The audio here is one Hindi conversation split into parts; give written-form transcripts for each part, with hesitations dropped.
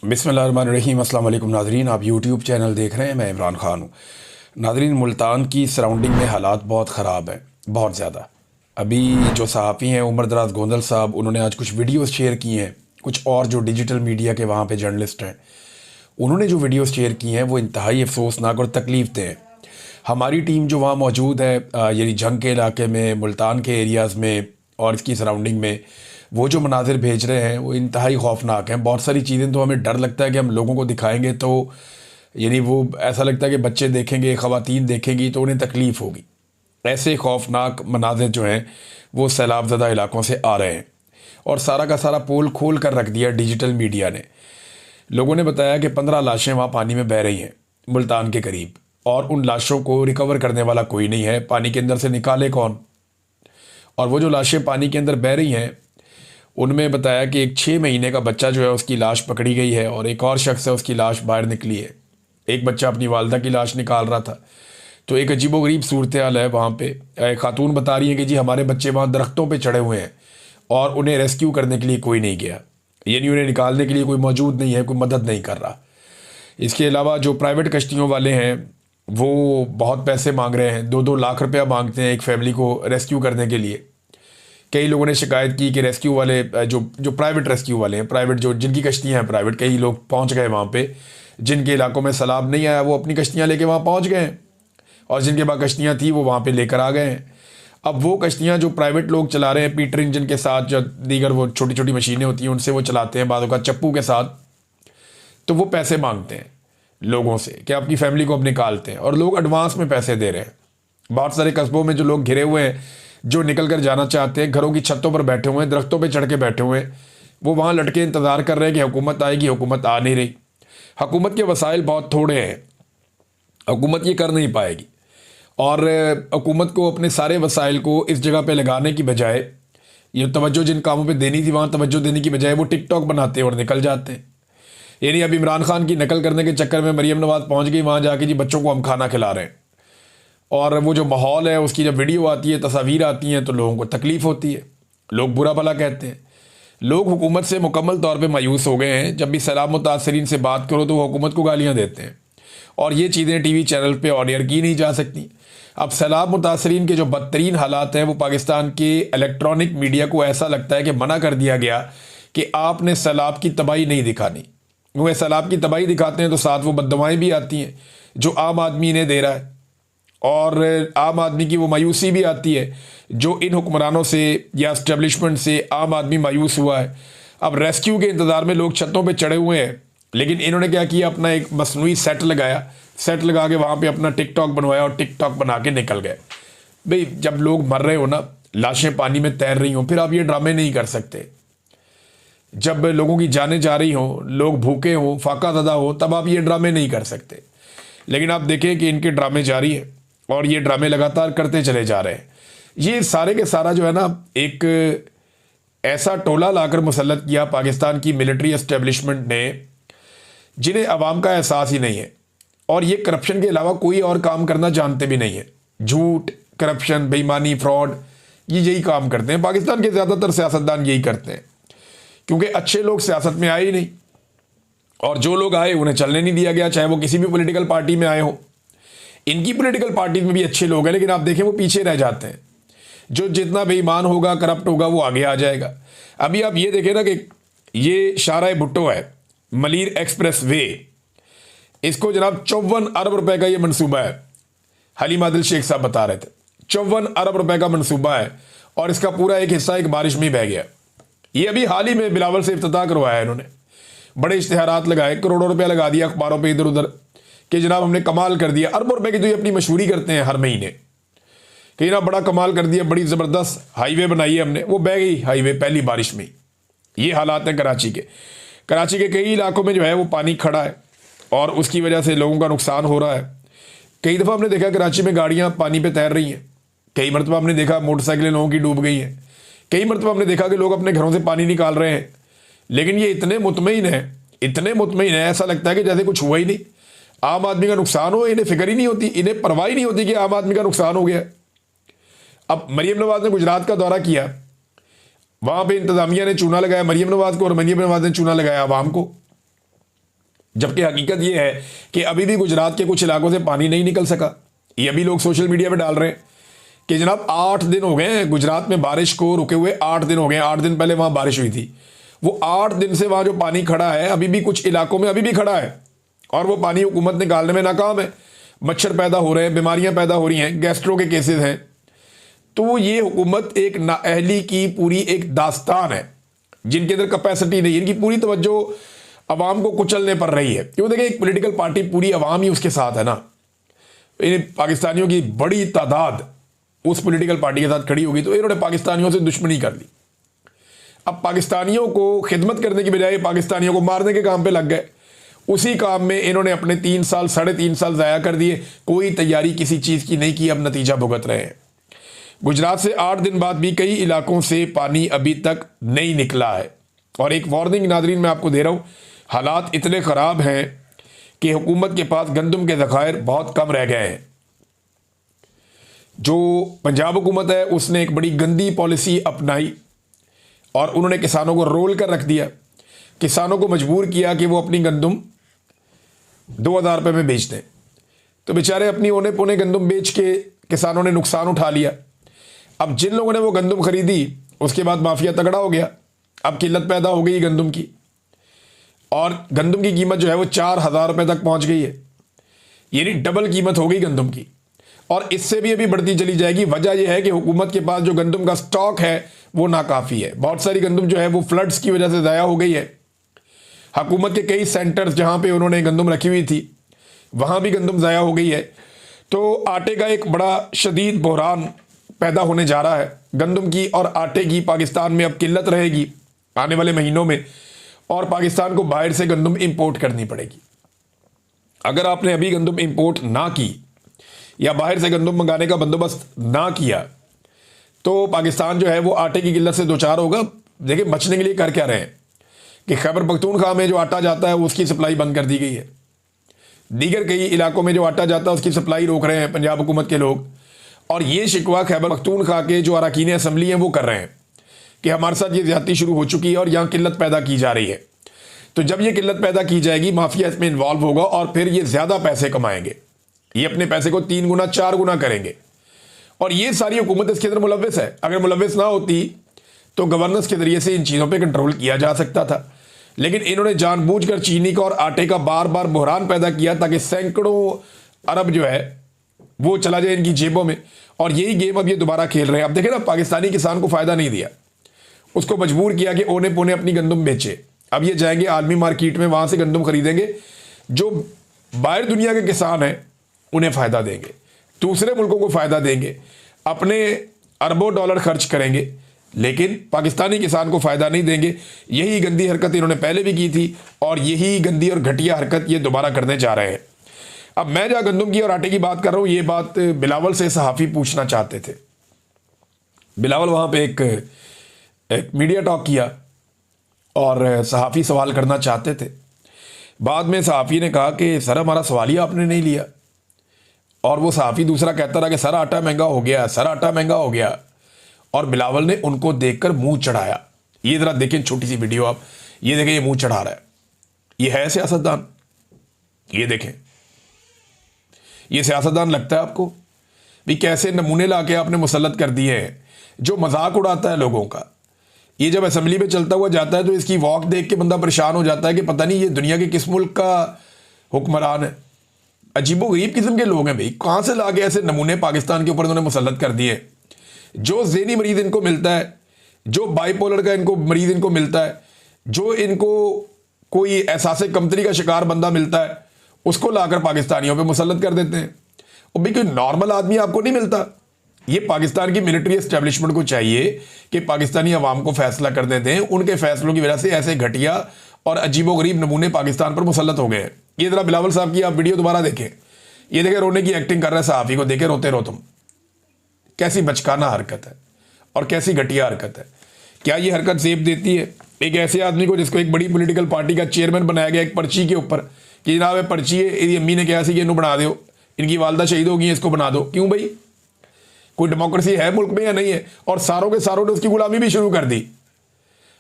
बिस्मिल्लाहिर्रहमानिर्रहीम। अस्सलाम वालेकुम नाज़रीन, आप यूट्यूब चैनल देख रहे हैं। मैं इमरान ख़ान हूँ। नाज़रीन, मुल्तान की सराउंडिंग में हालात बहुत ख़राब हैं, बहुत ज़्यादा। अभी जो सहाफ़ी हैं उमर दराज गोंदल साहब, उन्होंने आज कुछ वीडियोस शेयर की हैं। कुछ और जो डिजिटल मीडिया के वहाँ पे जर्नलिस्ट हैं, उन्होंने जो वीडियोस शेयर की हैं वो इंतहाई अफसोसनाक और तकलीफ़ दें हैं। हमारी टीम जो वहाँ मौजूद है, यानी जंग के इलाके में, मुल्तान के एरियाज़ में और इसकी सराउंडिंग में, वो जो मनाजिर भेज रहे हैं वो इंतहाई खौफनाक हैं। बहुत सारी चीज़ें तो हमें डर लगता है कि हम लोगों को दिखाएंगे तो यानी वो ऐसा लगता है कि बच्चे देखेंगे, ख़वातीन देखेंगी तो उन्हें तकलीफ़ होगी। ऐसे खौफनाक मनाजिर जो हैं वो सैलाब ज़दा इलाकों से आ रहे हैं और सारा का सारा पोल खोल कर रख दिया डिजिटल मीडिया ने। लोगों ने बताया कि 15 लाशें वहाँ पानी में बह रही हैं मुल्तान के करीब, और उन लाशों को रिकवर करने वाला कोई नहीं है। पानी के अंदर से निकाले कौन? और वो जो लाशें पानी के अंदर बह रही हैं, उनमें बताया कि एक 6 महीने का बच्चा जो है उसकी लाश पकड़ी गई है और एक और शख्स है उसकी लाश बाहर निकली है। एक बच्चा अपनी वालदा की लाश निकाल रहा था। तो एक अजीबोगरीब सूरत हाल है वहाँ पे। एक खातून बता रही है कि जी हमारे बच्चे वहाँ दरख्तों पे चढ़े हुए हैं और उन्हें रेस्क्यू करने के लिए कोई नहीं गया, यानी उन्हें निकालने के लिए कोई मौजूद नहीं है, कोई मदद नहीं कर रहा। इसके अलावा जो प्राइवेट कश्तियों वाले हैं वो बहुत पैसे मांग रहे हैं, 2-2 लाख रुपया मांगते हैं एक फैमिली को रेस्क्यू करने के लिए। कई लोगों ने शिकायत की कि रेस्क्यू वाले जो जो प्राइवेट रेस्क्यू वाले हैं, प्राइवेट जो जिनकी कश्तियाँ हैं प्राइवेट, कई लोग पहुंच गए वहाँ पे। जिनके इलाकों में सैलाब नहीं आया वो अपनी कश्तियाँ लेके वहाँ पहुँच गए हैं, और जिनके पास कश्तियाँ थी वो वहाँ पे लेकर आ गए हैं। अब वो कश्तियाँ जो प्राइवेट लोग चला रहे हैं, पीटर इंजन के साथ, जो दीगर वो छोटी छोटी मशीनें होती हैं उनसे वो चलाते हैं, बादों का चप्पू के साथ, तो वो पैसे मांगते हैं लोगों से कि आपकी फैमिली को अब निकालते हैं, और लोग एडवांस में पैसे दे रहे हैं। बहुत सारे कस्बों में जो लोग घिरे हुए हैं, जो निकल कर जाना चाहते हैं, घरों की छतों पर बैठे हुए हैं, दरख्तों पे चढ़ के बैठे हुए हैं, वो वहाँ लटके इंतज़ार कर रहे हैं कि हुकूमत आएगी। हुकूमत आ नहीं रही। हुकूमत के वसाइल बहुत थोड़े हैं, हुकूमत ये कर नहीं पाएगी। और हुकूमत को अपने सारे वसाइल को इस जगह पे लगाने की बजाय, ये तवज्जो जिन कामों पे देनी थी वहाँ तवज्जो देने की बजाय वो टिकटॉक बनाते हैं और निकल जाते हैं। यानी अब इमरान खान की नकल करने के चक्कर में मरीम नवाज पहुँच गई वहाँ जाके, जी बच्चों को हम खाना खिला रहे हैं, और वो जो माहौल है उसकी जब वीडियो आती है, तस्वीर आती हैं, तो लोगों को तकलीफ़ होती है, लोग बुरा भला कहते हैं। लोग हुकूमत से मुकम्मल तौर पे मायूस हो गए हैं। जब भी सैलाब मुतासरीन से बात करो तो वो हुकूमत को गालियाँ देते हैं, और ये चीज़ें टीवी चैनल पे ऑन एयर की नहीं जा सकती। अब सैलाब मुतासरीन के जो बदतरीन हालात हैं वो पाकिस्तान के इलेक्ट्रॉनिक मीडिया को ऐसा लगता है कि मना कर दिया गया कि आपने सैलाब की तबाही नहीं दिखानी। वो सैलाब की तबाही दिखाते हैं तो साथ वो बददुआएँ भी आती हैं जो आम आदमी इन्हें दे रहा है, और आम आदमी की वो मायूसी भी आती है जो इन हुक्मरानों से या इस्टेब्लिशमेंट से आम आदमी मायूस हुआ है। अब रेस्क्यू के इंतज़ार में लोग छतों पे चढ़े हुए हैं, लेकिन इन्होंने क्या किया, अपना एक मसनूई सेट लगाया, सेट लगा के वहाँ पे अपना टिकटॉक बनवाया और टिकटॉक बना के निकल गए। भाई जब लोग मर रहे हो ना, लाशें पानी में तैर रही हों, फिर आप ये ड्रामे नहीं कर सकते। जब लोगों की जानें जा रही हों, लोग भूखे हों, फाका ज़दा हो, तब आप ये ड्रामे नहीं कर सकते। लेकिन आप देखें कि इनके ड्रामे जारी हैं और ये ड्रामे लगातार करते चले जा रहे हैं। ये सारे के सारा जो है ना, एक ऐसा टोला लाकर मुसल्लत किया पाकिस्तान की मिलिट्री एस्टेब्लिशमेंट ने, जिन्हें अवाम का एहसास ही नहीं है, और ये करप्शन के अलावा कोई और काम करना जानते भी नहीं है। झूठ, करप्शन, बेईमानी, फ्रॉड, ये यही काम करते हैं। पाकिस्तान के ज़्यादातर सियासतदान यही करते हैं, क्योंकि अच्छे लोग सियासत में आए ही नहीं, और जो लोग आए उन्हें चलने नहीं दिया गया, चाहे वो किसी भी पॉलिटिकल पार्टी में आए हों। इनकी पॉलिटिकल पार्टी में भी अच्छे लोग हैं, लेकिन आप देखें वो पीछे रह जाते हैं। जो जितना बेईमान होगा, करप्ट होगा, वो आगे आ जाएगा। अभी आप ये देखें ना कि ये शाहराह भुट्टो है, मलीर एक्सप्रेस वे, इसको जनाब 54 अरब रुपए का ये मनसूबा है। हलीम आदिल शेख साहब बता रहे थे 54 अरब रुपए का मनसूबा है, और इसका पूरा एक हिस्सा एक बारिश में ही बह गया। ये अभी हाल ही में बिलावल से इफ्तिताह करवाया है इन्होंने, बड़े इश्तिहारात लगाए, करोड़ों रुपया लगा दिया अखबारों पर इधर उधर कि जनाब हमने कमाल कर दिया। अरबों रुपए की तो ये अपनी मशहूरी करते हैं हर महीने कि ना बड़ा कमाल कर दिया, बड़ी ज़बरदस्त हाईवे बनाई है हमने। वो बह गई हाईवे पहली बारिश में। ये हालात हैं कराची के। कराची के कई इलाकों में जो है वो पानी खड़ा है, और उसकी वजह से लोगों का नुकसान हो रहा है। कई दफ़ा हमने देखा कराची में गाड़ियाँ पानी पर तैर रही हैं, कई मरतबा हमने देखा मोटरसाइकिलें लोगों की डूब गई हैं, कई मरतबा हमने देखा कि लोग अपने घरों से पानी निकाल रहे हैं। लेकिन ये इतने मुतमईन हैं, इतने मुतमईन हैं, ऐसा लगता है कि जैसे कुछ हुआ ही नहीं। आम आदमी का नुकसान हो, इन्हें फिक्र ही नहीं होती, इन्हें परवाह ही नहीं होती कि आम आदमी का नुकसान हो गया। अब मरीम नवाज ने गुजरात का दौरा किया, वहाँ पे इंतज़ामिया ने चूना लगाया मरीम नवाज को, और मरीम नवाज ने चूना लगाया आवाम को। जबकि हकीकत ये है कि अभी भी गुजरात के कुछ इलाकों से पानी नहीं निकल सका। ये अभी लोग सोशल मीडिया पे डाल रहे हैं कि जनाब 8 दिन हो गए हैं गुजरात में बारिश को रुके हुए, 8 दिन हो गए। 8 दिन पहले वहां बारिश हुई थी, वो 8 दिन से वहां जो पानी खड़ा है अभी भी कुछ इलाकों में अभी भी खड़ा है, और वो पानी हुकूमत निकालने में नाकाम है। मच्छर पैदा हो रहे हैं, बीमारियां पैदा हो रही हैं, गैस्ट्रो के केसेस हैं। तो ये हुकूमत एक नाअहली की पूरी एक दास्तान है, जिनके अंदर कैपेसिटी नहीं, इनकी पूरी तवज्जो अवाम को कुचलने पर रही है। क्यों, देखिए एक पॉलिटिकल पार्टी पूरी अवाम ही उसके साथ है ना। इन पाकिस्तानियों की बड़ी तादाद उस पॉलिटिकल पार्टी के साथ खड़ी होगी, तो इन्होंने पाकिस्तानियों से दुश्मनी कर ली। अब पाकिस्तानियों को खिदमत करने की बजाय पाकिस्तानियों को मारने के काम पे लग गए। उसी काम में इन्होंने अपने 3 साल 3.5 साल ज़ाया कर दिए। कोई तैयारी किसी चीज़ की नहीं की, अब नतीजा भुगत रहे हैं। गुजरात से 8 दिन बाद भी कई इलाकों से पानी अभी तक नहीं निकला है। और एक वार्निंग नादरीन मैं आपको दे रहा हूँ, हालात इतने ख़राब हैं कि हुकूमत के पास गंदम के ज़खायर बहुत कम रह गए हैं। जो पंजाब हुकूमत है उसने एक बड़ी गंदी पॉलिसी अपनाई और उन्होंने किसानों को रोल कर रख दिया। किसानों को मजबूर किया कि वो अपनी गंदम 2000 रुपये में बेच दें। तो बेचारे अपनी औने पौने गंदम बेच के किसानों ने नुकसान उठा लिया। अब जिन लोगों ने वो गंदम खरीदी उसके बाद माफिया तगड़ा हो गया। अब किल्लत पैदा हो गई गंदम की, और गंदम की कीमत जो है वो 4000 रुपये तक पहुंच गई है, यानी डबल कीमत हो गई गंदम की, और इससे भी अभी बढ़ती चली जाएगी। वजह यह है कि हुकूमत के पास जो गंदम का स्टॉक है वो नाकाफ़ी है। बहुत सारी गंदम जो है वो फ्लड्स की वजह से ज़ाया हो गई है। हुकूमत के कई सेंटर्स जहाँ पे उन्होंने गंदम रखी हुई थी वहाँ भी गंदम ज़ाया हो गई है। तो आटे का एक बड़ा शदीद बहरान पैदा होने जा रहा है। गंदम की और आटे की पाकिस्तान में अब किल्लत रहेगी आने वाले महीनों में, और पाकिस्तान को बाहर से गंदम इंपोर्ट करनी पड़ेगी। अगर आपने अभी गंदम इंपोर्ट ना की या बाहर से गंदम मंगाने का बंदोबस्त ना किया तो पाकिस्तान जो है वो आटे की किल्लत से दो चार होगा। देखिए बचने के लिए कर क्या रहे हैं कि खैबर पख्तूनख्वा में जो आटा जाता है उसकी सप्लाई बंद कर दी गई है। दीगर कई इलाकों में जो आटा जाता है उसकी सप्लाई रोक रहे हैं पंजाब हुकूमत के लोग, और ये शिकवा खैबर पख्तूनख्वा के जो अरकान असम्बली हैं वो कर रहे हैं कि हमारे साथ ये ज्यादती शुरू हो चुकी है और यहाँ किल्लत पैदा की जा रही है। तो जब ये किल्लत पैदा की जाएगी माफिया इसमें इन्वॉल्व होगा और फिर ये ज़्यादा पैसे कमाएंगे। ये अपने पैसे को 3 गुना 4 गुना करेंगे, और ये सारी हुकूमत इसके अंदर मुलव्विस है। अगर मुलव्विस ना होती तो गवर्नेंस के जरिए से इन चीज़ों पे कंट्रोल किया जा सकता था, लेकिन इन्होंने जानबूझकर चीनी का और आटे का बार बार बहरान पैदा किया ताकि सैकड़ों अरब जो है वो चला जाए इनकी जेबों में, और यही गेम अब ये दोबारा खेल रहे हैं। अब देखें ना, पाकिस्तानी किसान को फ़ायदा नहीं दिया, उसको मजबूर किया कि ओने पोने अपनी गंदम बेचे। अब ये जाएंगे आलमी मार्केट में, वहाँ से गंदम खरीदेंगे, जो बाहर दुनिया के किसान हैं उन्हें फ़ायदा देंगे, दूसरे मुल्कों को फ़ायदा देंगे, अपने अरबों डॉलर खर्च करेंगे, लेकिन पाकिस्तानी किसान को फ़ायदा नहीं देंगे। यही गंदी हरकत इन्होंने पहले भी की थी और यही गंदी और घटिया हरकत ये दोबारा करने जा रहे हैं। अब मैं जहाँ गंदम की और आटे की बात कर रहा हूँ, ये बात बिलावल से सहाफ़ी पूछना चाहते थे। बिलावल वहाँ पे एक मीडिया टॉक किया और सहाफ़ी सवाल करना चाहते थे। बाद में सहाफ़ी ने कहा कि सर हमारा सवाल ही आपने नहीं लिया, और वो सहाफ़ी दूसरा कहता रहा कि सर आटा महंगा हो गया, सर आटा महंगा हो गया, और बिलावल ने उनको देखकर मुंह चढ़ाया। ये ज़रा देखें छोटी सी वीडियो आप, ये देखें ये मुंह चढ़ा रहा है, ये है सियासतदान? ये देखें, ये सियासतदान लगता है आपको? भी कैसे नमूने लाके आपने मुसल्लत कर दिए हैं, जो मजाक उड़ाता है लोगों का। ये जब असेंबली में चलता हुआ जाता है तो इसकी वॉक देख के बंदा परेशान हो जाता है कि पता नहीं ये दुनिया के किस मुल्क का हुक्मरान है। अजीबोगरीब किस्म के लोग हैं भाई, कहाँ से लाके ऐसे नमूने पाकिस्तान के ऊपर इन्होंने मुसल्लत कर दिए। जो ज़हनी मरीज़ इनको मिलता है, जो बाइपोलर का इनको मरीज़ इनको मिलता है, जो इनको कोई एहसास कमतरी का शिकार बंदा मिलता है, उसको लाकर पाकिस्तानियों पे मुसल्लत कर देते हैं। और भाई कोई नॉर्मल आदमी आपको नहीं मिलता। ये पाकिस्तान की मिलिट्री एस्टेब्लिशमेंट को चाहिए कि पाकिस्तानी अवाम को फैसला करने दें। उनके फैसलों की वजह से ऐसे घटिया और अजीबोगरीब नमूने पाकिस्तान पर मुसल्लत हो गए हैं। ये जरा बिलावल साहब की आप वीडियो दोबारा देखें, ये देखें रोने की एक्टिंग कर रहा है सहाफ़ी को, देखे रोते रो तुम। कैसी बचकाना हरकत है और कैसी घटिया हरकत है। क्या ये हरकत जेब देती है एक ऐसे आदमी को जिसको एक बड़ी पॉलिटिकल पार्टी का चेयरमैन बनाया गया एक पर्ची के ऊपर कि जनाब ये पर्ची है, इसकी अम्मी ने कहा सी कि इन्हों बना दो, इनकी वालदा शहीद होगी, इसको बना दो। क्यों भाई, कोई डेमोक्रेसी है मुल्क में या नहीं है? और सारों के सारों ने उसकी गुलामी भी शुरू कर दी।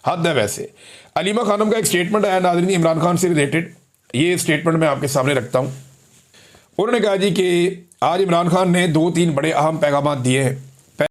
हद है। वैसे अलीमा खानम का एक स्टेटमेंट आया नाज़रीन इमरान खान से रिलेटेड। ये स्टेटमेंट मैं आपके सामने रखता हूँ। उन्होंने कहा जी कि आज इमरान खान ने 2-3 बड़े अहम पैगाम दिए हैं।